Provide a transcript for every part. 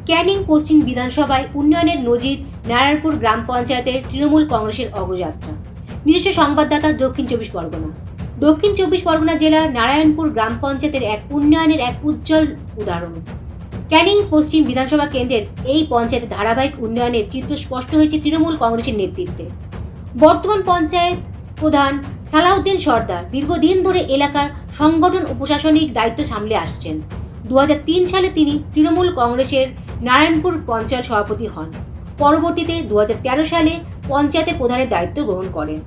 ক্যানিং পশ্চিম বিধানসভায় উন্নয়নের নজির নারায়ণপুর গ্রাম পঞ্চায়েতের তৃণমূল কংগ্রেসের অগ্রযাত্রা। নিজস্ব সংবাদদাতা দক্ষিণ চব্বিশ পরগনা। দক্ষিণ চব্বিশ পরগনা জেলার নারায়ণপুর গ্রাম পঞ্চায়েতের এক উন্নয়নের এক উজ্জ্বল উদাহরণ। ক্যানিং পশ্চিম বিধানসভা কেন্দ্রের এই পঞ্চায়েতের ধারাবাহিক উন্নয়নের চিত্র স্পষ্ট হয়েছে তৃণমূল কংগ্রেসের নেতৃত্বে। বর্তমান পঞ্চায়েত প্রধান সালাউদ্দিন সর্দার দীর্ঘদিন ধরে এলাকার সংগঠন ও প্রশাসনিক দায়িত্ব সামলে আসছেন। 2003 সালে তিনি তৃণমূল কংগ্রেসের নারায়ণপুর পঞ্চায়েত সভাপতি হন। পরবর্তীতে 2013 সালে পঞ্চায়েতের প্রধানের দায়িত্ব গ্রহণ করেন।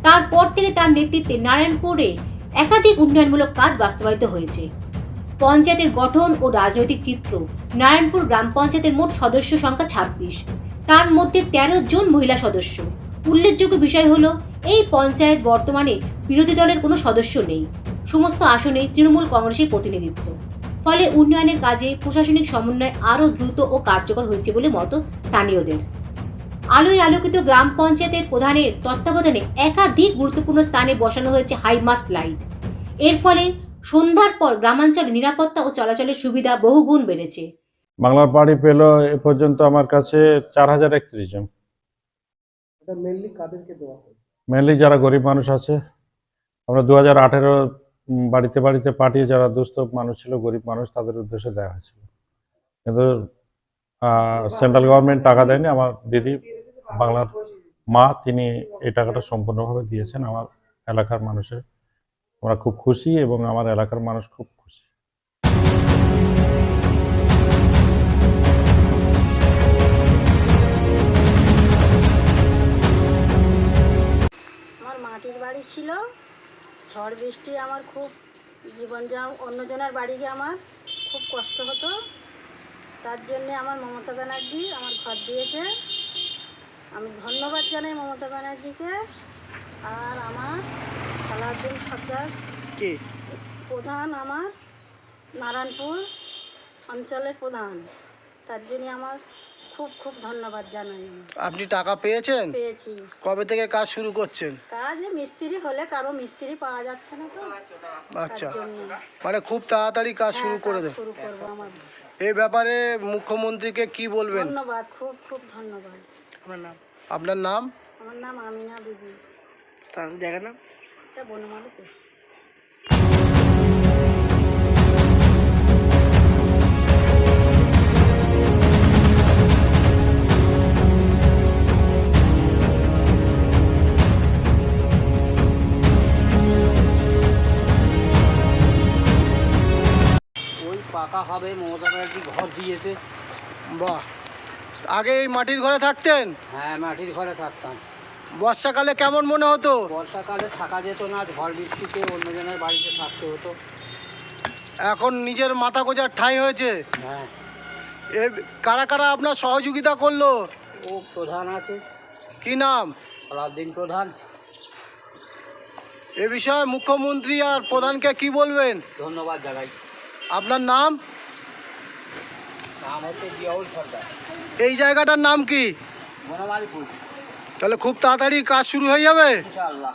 তারপর থেকে তার নেতৃত্বে নারায়ণপুরে একাধিক উন্নয়নমূলক কাজ বাস্তবায়িত হয়েছে। পঞ্চায়েতের গঠন ও রাজনৈতিক চিত্র। নারায়ণপুর গ্রাম পঞ্চায়েতের মোট সদস্য সংখ্যা 26, তার মধ্যে 13 জন মহিলা সদস্য। উল্লেখযোগ্য বিষয় হলো এই পঞ্চায়েত বর্তমানে বিরোধী দলের কোনো সদস্য নেই। সমস্ত আসনেই তৃণমূল কংগ্রেসের প্রতিনিধিত্ব। ফলে উন্নয়নের কাজে প্রশাসনিক সমন্বয় আরও দ্রুত ও কার্যকর হয়েছে বলে মত স্থানীয়দের। আলোয় আলোকিত গ্রাম পঞ্চায়েতের প্রধানের তত্ত্বাবধানে একাধিক গুরুত্বপূর্ণ স্থানে বসানো হয়েছে হাইমাস্ট লাইট। এর ফলে সন্ধ্যার পর গ্রামাঞ্চলে নিরাপত্তা ও চলাচলের সুবিধা বহুগুণ বেড়েছে। বাংলার বাড়ি পেল এ পর্যন্ত আমার কাছে 4031 জন। এটা মেইনলি কাদেরকে দেওয়া হয়? মেনলি যারা গরিব মানুষ আছে। আমরা 2018 বাড়িতে বাড়িতে পাঠিয়ে যারা দুস্থ মানুষ ছিল, গরিব মানুষ, তাদের উদ্দেশ্যে দেওয়া হয়েছিল। কিন্তু সেন্ট্রাল গভর্নমেন্ট টাকা দেয়নি। আমার দিদি, বাংলার মা, তিনি এই টাকাটা সম্পূর্ণভাবে দিয়েছেন আমার এলাকার মানুষের। আমরা খুব খুশি এবং আমার এলাকার মানুষ খুব খুশি। আমার মাটির বাড়ি ছিল, ঝড় বৃষ্টি আমার খুব অন্যজনের বাড়ি গিয়ে আমার খুব কষ্ট হতো। তার জন্যে আমার মমতা ব্যানার্জি আমার ঘর দিয়েছে। আমি ধন্যবাদ জানাই মমতা ব্যানার্জিকে। আর আমার সালাউদ্দিন সর্দার প্রধান, আমার নারায়ণপুর অঞ্চলের প্রধান, তার জন্য আমার খুব খুব ধন্যবাদ জানাই। আপনি টাকা পেয়েছেন? পেয়েছি। কবে থেকে কাজ শুরু করছেন? কাজ মিস্ত্রি হলে, কারো মিস্ত্রি পাওয়া যাচ্ছে না তো। আচ্ছা, মানে খুব তাড়াতাড়ি কাজ শুরু করে দেন। শুরু করবো আমার। এই ব্যাপারে মুখ্যমন্ত্রীকে কি বলবেন? ধন্যবাদ, খুব খুব ধন্যবাদ। আপনার নাম? আমার নাম আমিনা বিবি। স্থান, জায়গার নাম? এটা বনমালীপুর। ওই পাকা হবে, মমতা ব্যানার্জি ঘর দিয়েছে। বাহ, আগে এই মাটির ঘরে থাকতেন? হ্যাঁ, মাটির ঘরে থাকতাম। বর্ষাকালে কেমন মনে হতো? বর্ষাকালে থাকা যেত না, ঝড় বৃষ্টিতে অন্যজনের বাড়িতে থাকতে হতো। এখন নিজের মাথা গোঁজার ঠাঁই হয়েছে। হ্যাঁ। এ কারা কারা আপনার সহযোগিতা করলো? ও প্রধান আছে। কি নাম? সালাউদ্দিন প্রধান। এ বিষয়ে মুখ্যমন্ত্রী আর প্রধানকে কি বলবেন? ধন্যবাদ জানাই। আপনার নাম? নাম হচ্ছে জিয়াউল সর্দার। এই জায়গাটার নাম কি? বনমালীপুর। তাহলে খুব তাড়াতাড়ি কাজ শুরু হয়ে যাবে ইনশাআল্লাহ।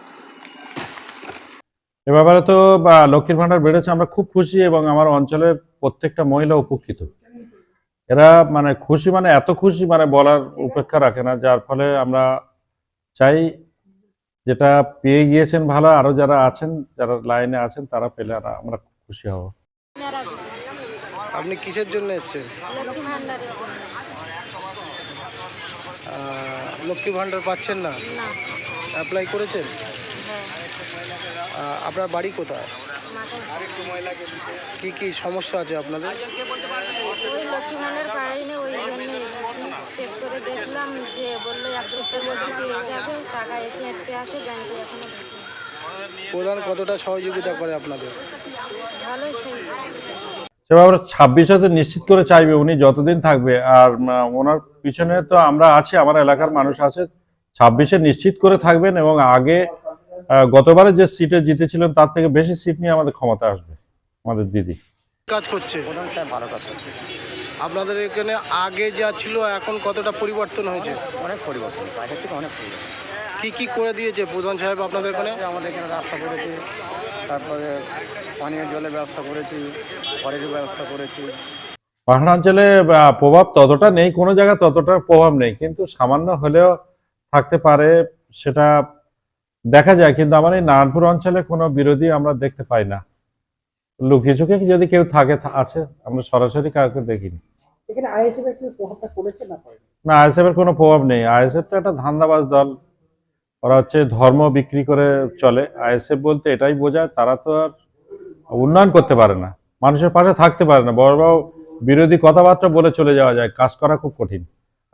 এ ব্যাপারে তো লক্ষ্মীর ভাণ্ডার বেড়েছে, আমরা খুব খুশি এবং আমার অঞ্চলের প্রত্যেকটা মহিলা উপকৃত। এরা মানে খুশি, মানে এত খুশি মানে বলার উপেক্ষা রাখে না। যার ফলে আমরা চাই যেটা পেয়ে গিয়েছেন ভালো, আরো যারা আছেন, যারা লাইনে আছেন, তারা পেলে আমরা খুশি হব। আপনি কিসের জন্য এসেছেন? লক্ষ্মী ভান্ডারের জন্য। লক্ষ্মী ভাণ্ডার পাচ্ছেন না? না। অ্যাপ্লাই করেছেন? হ্যাঁ। আপনার বাড়ি কোথায়? মাথায় কি কি সমস্যা আছে আপনাদের? ওই লক্ষ্মী ভান্ডার পাইনি, ওই জন্য এসেছি। চেক করে দেখলাম যে বললো 1 সপ্তাহের মধ্যে পেয়ে যাবে। টাকা এসে আটকে আছে, ব্যাংকে এখনো ঢুকেনি। প্রধান কতটা সহযোগিতা করে আপনাদের? ভালোই সেই। সে ব্যাপারে 26-এ তো নিশ্চিত করে চাইবে, উনি যতদিন থাকবে। আর ওনার পিছনে তো আমরা আছি, আমার এলাকার মানুষ আছে। 26-এ নিশ্চিত করে থাকবেন এবং আগে গতবারে যে সিটে জিতেছিলেন তার থেকে বেশি সিট নিয়ে আমাদের ক্ষমতা আসবে আমাদের দিদি। কাজ করছে প্রধান সাহেব ভালো কাজ করছে। আপনাদের এখানে আগে যা ছিল এখন কতটা পরিবর্তন হয়েছে? অনেক পরিবর্তন, আগের থেকে অনেক পরিবর্তন। কি কি করে দিয়েছে প্রধান সাহেব আপনাদের এখানে? আমাদের এখানে রাস্তা করেছে, তারপরে পানীয় জলের ব্যবস্থা করেছি, ঘরের ব্যবস্থা করেছি। পাহাড়াঞ্চলে প্রভাব ততটা নেই, কোনো জায়গায় ততটা প্রভাব নেই, কিন্তু সামান্য হলেও থাকতে পারে, সেটা দেখা যায়। কিন্তু আমার এই নারায়ণপুর অঞ্চলে কোনো বিরোধী আমরা দেখতে পাই না। লুকিয়ে চুকিয়ে যদি কেউ থাকে আছে, আমরা সরাসরি কাউকে দেখিনি। এখানে আইএসএফ এর কি প্রভাবটা পড়েছে না পড়েনি? না, আইএসএফ এর কোনো প্রভাব নেই। আইএসএফ তো একটা ধান্দাবাজ দল, ওরা হচ্ছে ধর্ম বিক্রি করে চলে। আইএসএফ বলতে এটাই বোঝায় তারা তো আর উন্নয়ন করতে পারে না, মানুষের পাশে থাকতে পারে না। বড় বড় বিরোধী কথাবার্তা বলে চলে যাওয়া যায়, কাজ করা খুব কঠিন।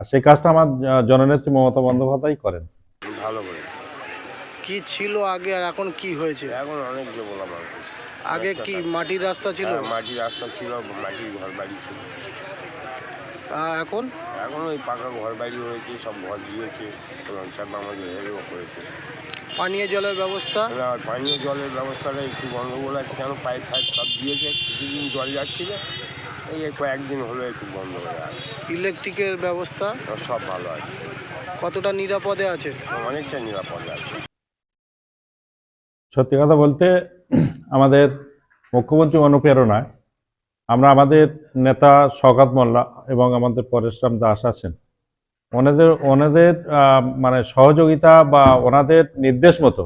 আর সেই কাজটা আমার জননেত্রী মমতা বন্দ্যোপাধ্যায় করেন। ভালো করে। কি ছিল আগে আর এখন কি হয়েছে? এখন অনেক ডেভেলপ আর কি। আগে কি মাটির রাস্তা ছিল? হ্যাঁ, মাটির রাস্তা ছিল, মাটির ঘর বাড়ি ছিল। এখন এখন ওই পাকা ঘর বাড়ি হয়েছে, সব ঘর দিয়েছে এবং সব আমাদের হেল্পও করেছে। পানীয় জলের ব্যবস্থা? আর পানীয় জলের ব্যবস্থাটা একটু গন্ডগোল আছে, কেন পাইপ ফাইপ সব দিয়েছে, কিছুদিন জল যাচ্ছিল, এই কয়েকদিন হলো একটু বন্ধ হয়ে আছে। ইলেকট্রিকের ব্যবস্থা সব ভালো আছে, কতটা নিরাপদে আছে? অনেকটা নিরাপদ আছে। সত্যি কথা বলতে আমাদের মুখ্যমন্ত্রী অনুপ্রেরণায় আমরা আমাদের নেতা শওকত মোল্লা এবং আমাদের পরেশরাম দাস আছেন, ওনাদের মানে সহযোগিতা বা ওনাদের নির্দেশ মতো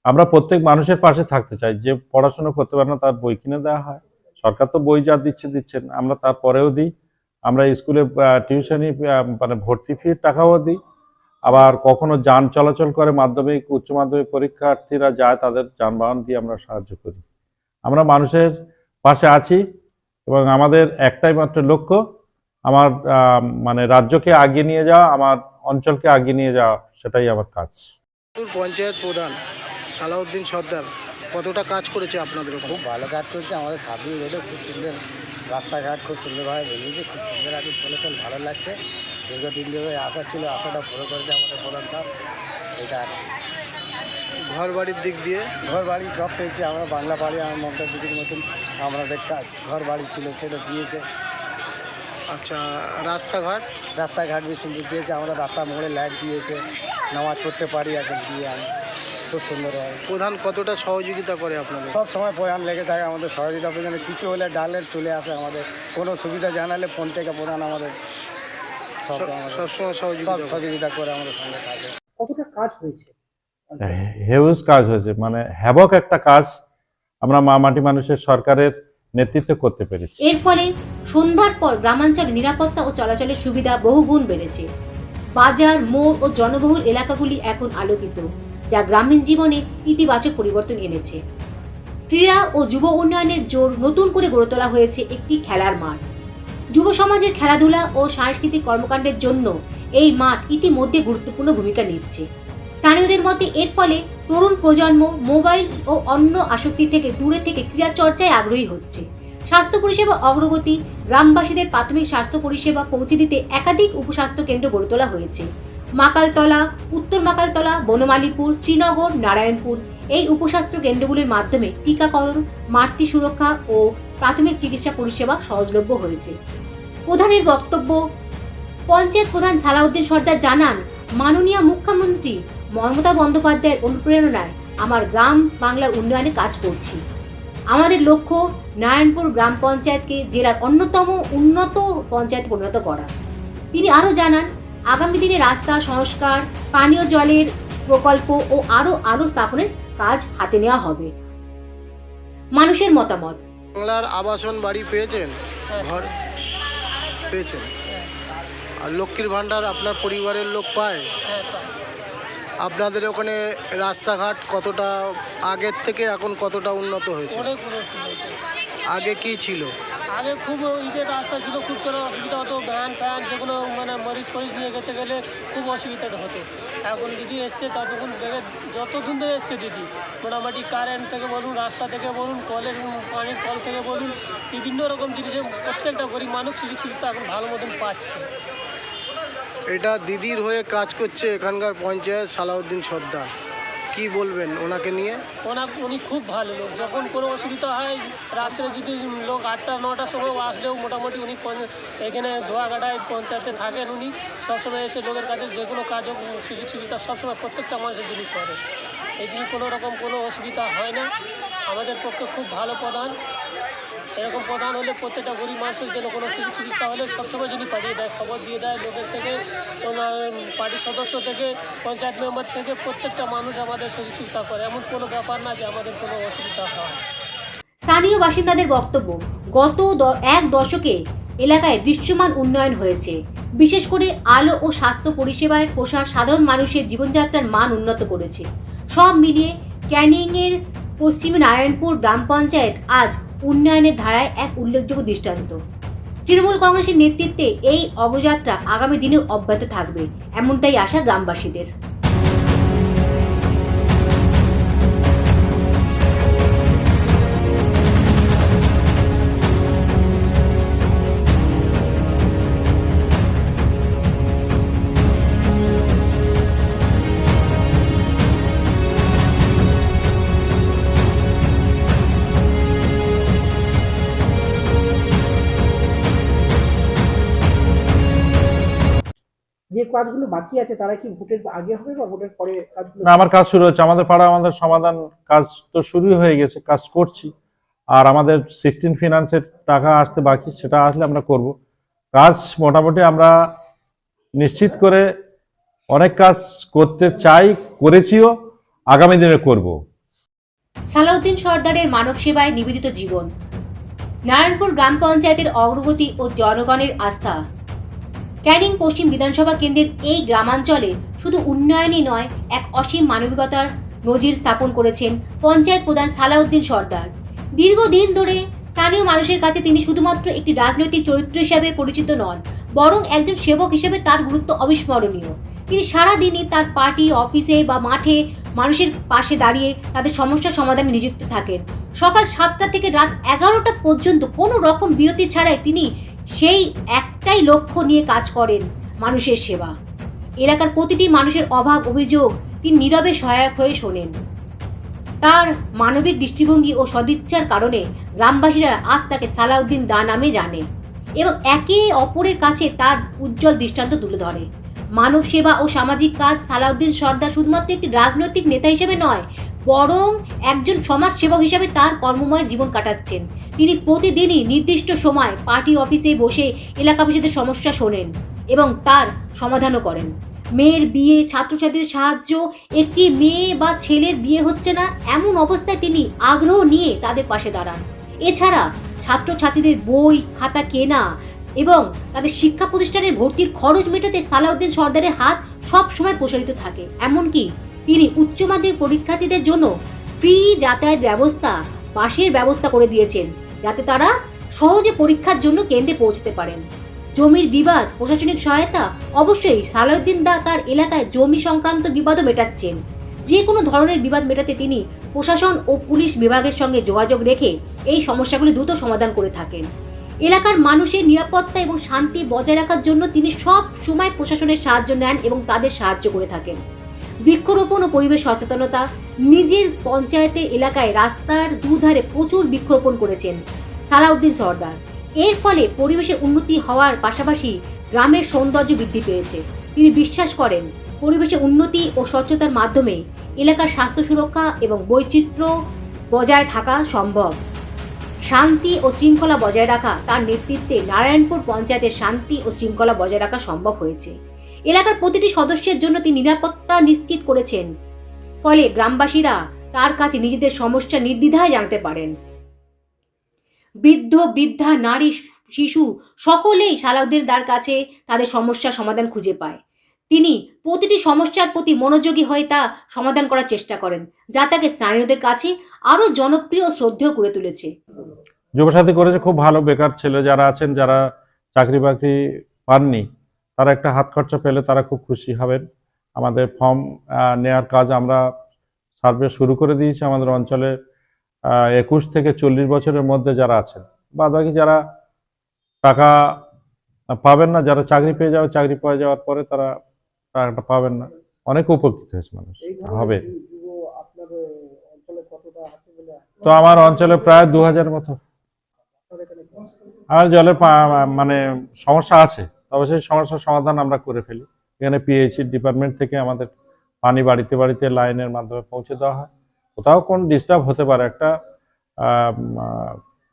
আমরা প্রত্যেক মানুষের পাশে থাকতে চাই। যে পড়াশোনা করতে পারে না তার বই কিনে দেওয়া হয়, সরকার তো বই যা দিচ্ছেন, আমরা তারপরেও দিই। আমরা স্কুলে টিউশনি মানে ভর্তি ফির টাকাও দিই। আবার কখনো যান চলাচল করে মাধ্যমিক উচ্চ মাধ্যমিক পরীক্ষার্থীরা যায়, তাদের যানবাহন দিয়ে আমরা সাহায্য করি। আমরা মানুষের পাশে আছি এবং আমাদের একটাই মাত্র লক্ষ্য, আমার মানে রাজ্যকে আগিয়ে নিয়ে যাওয়া, আমার অঞ্চলকে আগিয়ে নিয়ে যাওয়া, সেটাই আমার কাজ। পঞ্চায়েত প্রধান সালাউদ্দিন সর্দার কতটা কাজ করেছে আপনাদের ওখানে? খুব ভালো কাজ করছে। আমাদের সাবরুম রোডে খুব সুন্দর রাস্তাঘাট, খুব সুন্দরভাবে বেরিয়েছে, খুব সুন্দর এখন চলাচল ভালো লাগছে। দীর্ঘদিন ধরে আশা ছিল, আশাটা পুরো করেছে আমাদের প্রধান সাহেব। এটা ঘর বাড়ির দিক দিয়ে ঘর বাড়ি সব পেয়েছি আমরা, বাংলা বাড়ি আমার মমতা দিদির মতন আমাদের ঘর বাড়ি ছিল, সেটা দিয়েছে। আচ্ছা, রাস্তাঘাট? রাস্তাঘাট বেশ সুন্দর দিয়েছে, আমরা রাস্তা মোড়ে লাইট দিয়েছে, নামাজ পড়তে পারি এখন দিয়ে আমি, খুব সুন্দর হয়। প্রধান কতটা সহযোগিতা করে আপনাদের? সব সময় প্রধান লেগে থাকে আমাদের সহযোগিতা, প্রয়োজনে কিছু হলে ডালের চলে আসে, আমাদের কোনো সুবিধা জানালে ফোন থেকে প্রধান আমাদের সবসময় সহযোগিতা করে আমাদের সঙ্গে কাজে। কতটা কাজ হয়েছে? হেউজ কাজ হয়েছে, মানে হ্যাবক একটা কাজ আমরা মাটি মানুষের সরকারের নেতৃত্বে করতে পেরেছি। এর ফলে সন্ধ্যার পর গ্রামাঞ্চলে নিরাপত্তা ও চলাচলের সুবিধা বহুগুণ বেড়েছে। বাজার, মোড় ও জনবহুল এলাকাগুলি এখন আলোকিত, যা গ্রামীণ জীবনে ইতিবাচক পরিবর্তন এনেছে। ক্রীড়া ও যুব উন্নয়নের জোর নতুন করে গড়ে তোলা হয়েছে একটি খেলার মাঠ। যুব সমাজের খেলাধুলা ও সাংস্কৃতিক কর্মকাণ্ডের জন্য এই মাঠ ইতিমধ্যে গুরুত্বপূর্ণ ভূমিকা নিচ্ছে। স্থানীয়দের মতে এর ফলে তরুণ প্রজন্ম মোবাইল ও অন্য আসক্তি থেকে দূরে থেকে ক্রীড়া চর্চায় আগ্রহী হচ্ছে। স্বাস্থ্য পরিষেবা অগ্রগতি, গ্রামবাসীদের প্রাথমিক স্বাস্থ্য পরিষেবা পৌঁছে দিতে একাধিক উপস্বাস্থ্য কেন্দ্র গড়ে তোলা হয়েছে। মাকালতলা, উত্তর মাকালতলা, বনমালীপুর, শ্রীনগর, নারায়ণপুর এই উপস্বাস্থ্য কেন্দ্রগুলির মাধ্যমে টিকাকরণ, মাতৃ সুরক্ষা ও প্রাথমিক চিকিৎসা পরিষেবা সহজলভ্য হয়েছে। প্রধানের বক্তব্য। পঞ্চায়েত প্রধান সালাউদ্দিন সর্দার জানান, মাননীয় মুখ্যমন্ত্রী মমতা বন্দ্যোপাধ্যায়ের অনুপ্রেরণায় আমার গ্রাম বাংলার উন্নয়নে কাজ করছি। আমাদের লক্ষ্য নারায়ণপুর গ্রাম পঞ্চায়েতকে জেলার অন্যতম উন্নত পঞ্চায়েত পরিণত করা। তিনি আরও জানান, আগামী দিনে রাস্তা সংস্কার, পানীয় জলের প্রকল্প ও আরও স্থাপনের কাজ হাতে নেওয়া হবে। মানুষের মতামত। বাংলার আবাসন বাড়ি পেয়েছেন? ঘর পেয়েছেন? আর লক্ষ্মীর ভাণ্ডার আপনার পরিবারের লোক পায়? আপনাদের ওখানে রাস্তাঘাট কতটা আগের থেকে এখন কতটা উন্নত হয়েছে? আগে কি ছিল? আগে খুব ইটের রাস্তা ছিল, খুব চলার অসুবিধা হতো, ভ্যান ফ্যান যেগুলো মানে মরিচ ফরিচ নিয়ে যেতে গেলে খুব অসুবিধাটা হতো। এখন দিদি এসছে, ততক্ষণ থেকে যত দিন ধরে এসছে দিদি, মোটামুটি কারেন্ট থেকে বলুন, রাস্তা থেকে বলুন, কলের পানির কল থেকে বলুন, বিভিন্ন রকম জিনিসের প্রত্যেকটা গরিব মানুষ সুযোগ সুবিধা এখন ভালো মতন পাচ্ছে। এটা দিদির হয়ে কাজ করছে এখানকার পঞ্চায়েত সালাউদ্দিন সর্দার, কি বলবেন ওনাকে নিয়ে? উনি খুব ভালো লোক। যখন কোনো অসুবিধা হয়, রাত্রে যদি লোক 8টা 9টার সময় আসলেও মোটামুটি উনি এখানে ধোয়াঘাটায় পঞ্চায়েতে থাকেন, উনি সবসময় এসে লোকের কাছে যে কোনো কাজ হোক, সুযোগ সুবিধা সবসময় প্রত্যেকটা মানুষের জন্য করে। এই দিকে কোনো রকম কোনো অসুবিধা হয় না, আমাদের পক্ষে খুব ভালো প্রধান। এরকম প্রধান হলে প্রত্যেকটা গরিব মানুষের জন্য কোনো সুযোগ সুবিধা হলে সবসময় যদি পাঠিয়ে দেয়, খবর দিয়ে দেয় লোকের থেকে, ওনার পার্টির সদস্য থেকে, পঞ্চায়েত মেম্বার থেকে, প্রত্যেকটা মানুষ আমাদের সুযোগ সুবিধা করে। এমন কোনো ব্যাপার না যে আমাদের কোনো অসুবিধা হয়। স্থানীয় বাসিন্দাদের বক্তব্য, গত এক দশকে এলাকায় দৃশ্যমান উন্নয়ন হয়েছে। বিশেষ করে আলো ও স্বাস্থ্য পরিষেবার প্রসার সাধারণ মানুষের জীবনযাত্রার মান উন্নত করেছে। সব মিলিয়ে ক্যানিংয়ের পশ্চিমে নারায়ণপুর গ্রাম পঞ্চায়েত আজ উন্নয়নের ধারায় এক উল্লেখযোগ্য দৃষ্টান্ত। তৃণমূল কংগ্রেসের নেতৃত্বে এই অগ্রযাত্রা আগামী দিনেও অব্যাহত থাকবে, এমনটাই আশা গ্রামবাসীদের। যে কাজগুলো বাকি আছে তারা কি ভোটের আগে হবে বা ভোটের পরে কাজগুলো? না, আমার কাজ শুরু হচ্ছে, আমাদের পাড়া আমাদের সমাধান কাজ তো শুরুই হয়ে গেছে, কাজ করছি। আর আমাদের 16 ফিনান্সের টাকা আসতে বাকি, সেটা আসলে আমরা করব কাজ। মোটামুটি আমরা নিশ্চিত করে অনেক কাজ করতে চাই, করেছিও, আগামী দিনে করব। সালাউদ্দিন সর্দারের মানব সেবায় নিবেদিত জীবন, নারায়ণপুর গ্রাম পঞ্চায়েতের অগ্রগতি ও জনগণের আস্থা। ক্যানিং পশ্চিম বিধানসভা কেন্দ্রের এই গ্রামাঞ্চলে শুধু উন্নয়নই নয়, এক অসীম মানবিকতার নজির স্থাপন করেছেন পঞ্চায়েত প্রধান সালাউদ্দিন সর্দার। দীর্ঘদিন ধরে স্থানীয় মানুষের কাছে তিনি শুধুমাত্র একটি রাজনৈতিক চরিত্র হিসেবে পরিচিত নন, বরং একজন সেবক হিসেবে তার গুরুত্ব অবিস্মরণীয়। তিনি সারাদিনই তার পার্টি অফিসে বা মাঠে মানুষের পাশে দাঁড়িয়ে তাদের সমস্যা সমাধানে নিযুক্ত থাকেন। সকাল 7টা থেকে রাত 11টা পর্যন্ত কোনো রকম বিরতি ছাড়াই তিনি সেই একটাই লক্ষ্য নিয়ে কাজ করেন, মানুষের সেবা। এলাকার প্রতিটি মানুষের অভাব অভিযোগ তিনি নীরবে সহায়ক হয়ে শোনেন। তার মানবিক দৃষ্টিভঙ্গি ও সদিচ্ছার কারণে গ্রামবাসীরা আজ তাকে সালাউদ্দিন দা নামে জানে এবং একে অপরের কাছে তার উজ্জ্বল দৃষ্টান্ত তুলে ধরে। মানব সেবা ও সামাজিক কাজ সালাউদ্দিন সর্দার শুধুমাত্র একটি রাজনৈতিক নেতা হিসেবে নয়, বরং একজন সমাজ সেবক হিসেবে তার কর্মময় জীবন কাটাচ্ছেন। তিনি প্রতিদিনই নির্দিষ্ট সময় পার্টি অফিসে বসে এলাকাবাসীদের সমস্যা শোনেন এবং তার সমাধানও করেন। মেয়ের বিয়ে, ছাত্রছাত্রীদের সাহায্য, একটি মেয়ে বা ছেলের বিয়ে হচ্ছে না এমন অবস্থায় তিনি আগ্রহ নিয়ে তাদের পাশে দাঁড়ান। এছাড়া ছাত্রছাত্রীদের বই খাতা কেনা এবং তাদের শিক্ষা প্রতিষ্ঠানের ভর্তির খরচ মেটাতে সালাউদ্দিন সর্দারের হাত সব সময় প্রসারিত থাকে। এমনকি তিনি উচ্চ মাধ্যমিক পরীক্ষার্থীদের জন্য ফ্রি যাতায়াত ব্যবস্থা, বাসের ব্যবস্থা করে দিয়েছেন, যাতে তারা সহজে পরীক্ষার জন্য কেন্দ্রে পৌঁছতে পারেন। জমির বিবাদ, প্রশাসনিক সহায়তা, অবশ্যই সালাউদ্দিন দা তার এলাকায় জমি সংক্রান্ত বিবাদও মেটাচ্ছেন। যে কোনো ধরনের বিবাদ মেটাতে তিনি প্রশাসন ও পুলিশ বিভাগের সঙ্গে যোগাযোগ রেখে এই সমস্যাগুলি দ্রুত সমাধান করে থাকেন। এলাকার মানুষের নিরাপত্তা এবং শান্তি বজায় রাখার জন্য তিনি সব সময় প্রশাসনের সাহায্য নেন এবং তাদের সাহায্য করে থাকেন। বৃক্ষরোপণ ও পরিবেশ সচেতনতা, নিজের পঞ্চায়েতের এলাকায় রাস্তার দুধারে প্রচুর বৃক্ষরোপণ করেছেন সালাউদ্দিন সর্দার। এর ফলে পরিবেশের উন্নতি হওয়ার পাশাপাশি গ্রামের সৌন্দর্য বৃদ্ধি পেয়েছে। তিনি বিশ্বাস করেন পরিবেশের উন্নতি ও স্বচ্ছতার মাধ্যমে এলাকার স্বাস্থ্য সুরক্ষা এবং বৈচিত্র্য বজায় থাকা সম্ভব। শান্তি ও শৃঙ্খলা বজায় রাখা তার নেতৃত্বে নারায়ণপুর পঞ্চায়েতের শান্তি ও শৃঙ্খলা বজায় রাখা সম্ভব হয়েছে। এলাকার প্রতিটি সদস্যের জন্য তিনি নিরাপত্তা নিশ্চিত করেছেন, ফলে গ্রামবাসীরা তার কাছে নিজেদের সমস্যা নির্দ্বিধায় জানতে পারেন। বৃদ্ধ বৃদ্ধা, নারী, শিশু সকলেই সালাউদ্দিন দার কাছে তাদের সমস্যার সমাধান খুঁজে পায়। তিনি প্রতিটি সমস্যার প্রতি মনোযোগী হয়ে তা সমাধান করার চেষ্টা করেন, যা তাকে স্থানীয়দের কাছে আরও জনপ্রিয় ও শ্রদ্ধেয় করে তুলেছে। যুবসাথী করেছে খুব ভালো। বেকার ছেলে যারা আছেন, যারা চাকরি বাকরি পাননি, তারা একটা হাত খরচা পেলে তারা খুব খুশি হবেন। আমাদের ফর্ম নেওয়ার কাজ আমরা সার্ভে শুরু করে দিয়েছি। আমাদের অঞ্চলে 21 থেকে 40 বছরের মধ্যে যারা আছেন, বাদ বাকি যারা টাকা পাবেন না, যারা চাকরি পেয়ে যাবে, চাকরি পেয়ে যাওয়ার পরে তারা টাকাটা পাবেন না, অনেক উপকৃত হয়েছে মানুষ হবে। তো আমার অঞ্চলে প্রায় 2000 মতো। আর জলের মানে সমস্যা আছে, তবে সেই সমস্যার সমাধান আমরা করে ফেলি। এখানে পিএইচই ডিপার্টমেন্ট থেকে আমাদের পানি বাড়িতে বাড়িতে লাইনের মাধ্যমে পৌঁছে দেওয়া হয়। কোথাও কোন ডিস্টার্ব হতে পারে, একটা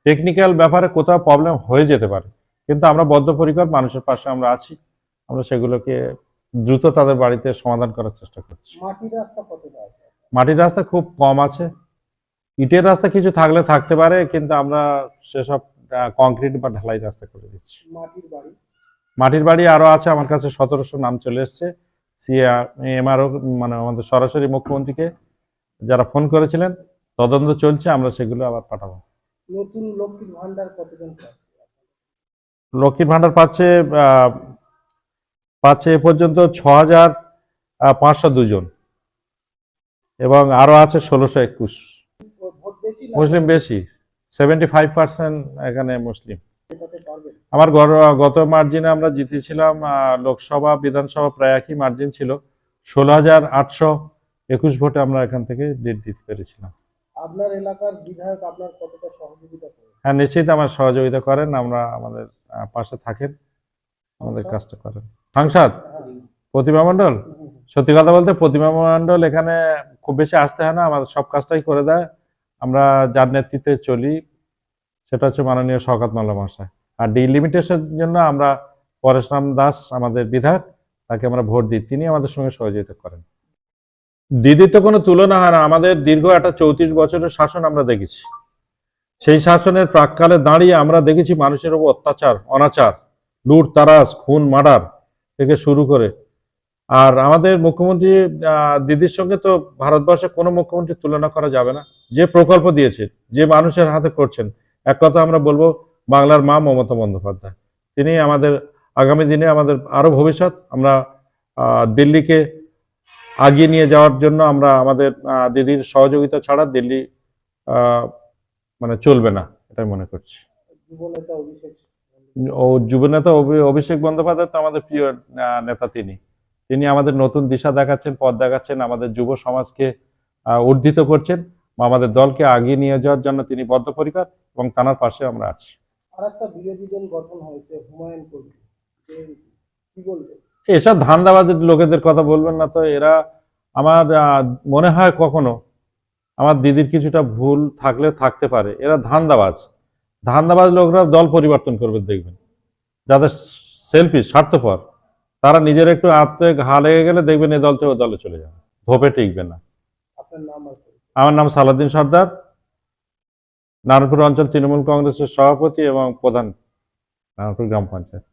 টেকনিক্যাল ব্যাপারে কোথাও প্রবলেম হয়ে যেতে পারে, কিন্তু আমরা বদ্ধপরিকর, মানুষের পাশে আমরা আছি, আমরা সেগুলোকে দ্রুত তাদের বাড়িতে সমাধান করার চেষ্টা করছি। মাটির রাস্তা কতটা আছে? মাটির রাস্তা খুব কম আছে, ইটের রাস্তা কিছু থাকলে থাকতে পারে, কিন্তু আমরা সেসব কংক্রিট বা ঢালাই রাস্তা করে দিচ্ছি। মাটির বাড়ি? মাটির বাড়ি আরো আছে, আমার কাছে 1700 নাম চলে এসছে। এমআরও মানে আমাদের সরাসরি মুখ্যমন্ত্রীকে যারা ফোন করেছিলেন, তদন্ত চলছে, আমরা সেগুলো আবার পাঠাবো। নতুন লক্ষ্মীর ভান্ডার কতজন পাচ্ছে? লক্ষ্মীর ভান্ডার পাচ্ছে এ পর্যন্ত 6502 জন, এবং আরো আছে 1621। ভোট বেশি না মুসলিম বেশি, 75% এখানে মুসলিম। জেতাতে পারবেন? আমার গত মার্জিনে আমরা জিতেছিলাম, লোকসভা বিধানসভা প্রায় একই মার্জিন ছিল, 16,821 ভোটে আমরা এখান থেকে লিড দিতে পেরেছিলাম। আপনার এলাকার বিধায়ক আপনার কতটা সহযোগিতা করে? হ্যাঁ, নিশ্চিত আমার সহযোগিতা করেন, আমরা আমাদের পাশে থাকেন, আমাদের কাজটা করেন। সাংসদ প্রতিমা মণ্ডল, সত্যি কথা বলতে প্রতিমা মণ্ডল এখানে খুব বেশি আসতে হয় না, আমাদের সব কাজটাই করে দেয়। আমরা যার নেতৃত্বে চলি সেটা হচ্ছে মাননীয় শওকত মোল্লা মহাশয়। আর ডিলিমিটেশনের জন্য আমরা পরেশরাম দাস আমাদের বিধায়ক, তাকে আমরা ভোট দিই, তিনি আমাদের সঙ্গে সহযোগিতা করেন। দিদির তো কোনো তুলনা হয় না, আমাদের দীর্ঘ একটা 34 বছরের শাসন আমরা দেখেছি। সেই শাসনের প্রাককালে দাঁড়িয়ে আমরা দেখেছি মানুষের উপর অত্যাচার, অনাচার, লুট, তারাস, খুন, মার্ডার থেকে শুরু করে। আর আমাদের মুখ্যমন্ত্রী দিদির সঙ্গে তো ভারতবর্ষে কোনো মুখ্যমন্ত্রীর তুলনা করা যাবে না। যে প্রকল্প দিয়েছে, যে মানুষের হাতে করছেন, এক কথা আমরা বলবো বাংলার মা মমতা বন্দ্যোপাধ্যায়। তিনি আমাদের আগামী দিনে আমাদের আরো ভবিষ্যৎ, আমরা দিল্লিকে আগিয়ে নিয়ে যাওয়ার জন্য আমরা আমাদের দিদির সহযোগিতা ছাড়া দিল্লি মানে চলবে না, এটাই মনে করছি। যুবনেতা অভিষেক যুবনেতা অভিষেক বন্দ্যোপাধ্যায় তো আমাদের প্রিয় নেতা, তিনি আমাদের নতুন দিশা দেখাচ্ছেন, পথ দেখাচ্ছেন, আমাদের যুব সমাজকে উদ্ধৃত করছেন, আমাদের দলকে আগিয়ে নিয়ে যাওয়ার জন্য তিনি বদ্ধপরিকর, এবং তার পাশে আমরা আছি। আরেকটা বিরোধী দল গঠন হয়েছে, হুমায়ুন কবির, কি বলবেন? এসব ধান্দাবাজের লোকেদের কথা বলবেন না তো। এরা আমার মনে হয় কখনো আমার দিদির কিছুটা ভুল থাকলে থাকতে পারে, এরা ধান্দাবাজ লোকরা দল পরিবর্তন করবে দেখবেন, যাদের সেলফিশ, স্বার্থপর, তারা নিজের একটু আত্মে ঘা লেগে গেলে দেখবেন এই দল থেকে ও দলে চলে যাবে, ধোপে টিকবে না। আপনার নাম আর পরিচয়? আমার নাম সালাউদ্দিন সর্দার, নারায়ণপুর অঞ্চল তৃণমূল কংগ্রেসের সভাপতি এবং প্রধান, নারায়ণপুর গ্রাম পঞ্চায়েত।